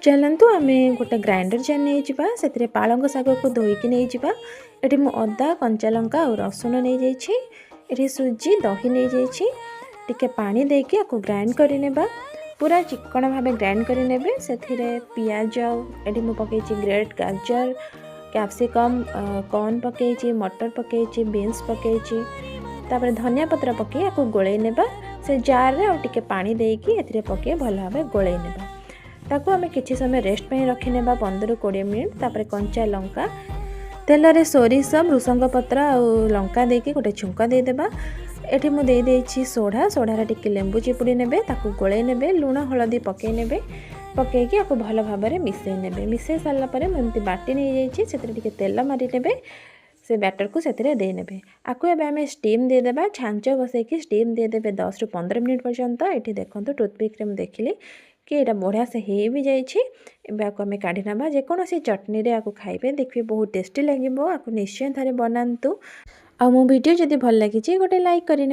चलतु आम गोटे ग्राइंडर जार नहीं जावा से पालंग शाग को धोईकी नहीं जावा। ये मु अदा कंचा लंका और रसुण नहीं जाइए। ये सुजी दही नहीं जाइए। टिके पानी देके आपको ग्राइंड करने पूरा चिकन भाव ग्राइंड करने से पियाज ये मु पकई ग्रेट गाजर कैप्सिकम कॉर्न पकई मटर पकई बीन्स पकई तापर धनिया पत्र पकई आपको गोलई नेबा से जार रे और टिके पानी देकी एथिरे पकई भल भाव गोलई नेबा ताकू आम किसी समय रेस्ट पे रखी नेबा 15-20 मिनिट। तापर कंचा लंका तेल रे सोरिष भृसंग पत्र और लंका देकी गोटे छुंका दे देबा। एठी मु दे देछि सोढ़ा सोढ़ारे टिके लेंबू चिपुड़ी नेबे ताकू गोलई नेबे लूण हलदी पकई नेबे पकईकी आपको भल भाव में मिसई नेबे। मिसई सारा पर मुझे बाटी नहीं जाइए से तेल मारी नेबे से बैटर को से दे नेबे। आपको एबे आम स्टीम दे देबा छांच बसैकी स्टीम दे देबे 10-15 मिनिट पर्यंत। ये देखो टूथपिक में देखिली कि यहाँ बढ़िया से हो भी जाइए। आपको आम काढ़ी ना जेकोसी चटनी रे आपको खाइबे देखिए बहुत टेस्टी लगे। आपको निश्चय थे बनातु। आ मो वीडियो जदि भल लगी गोटे लाइक करें।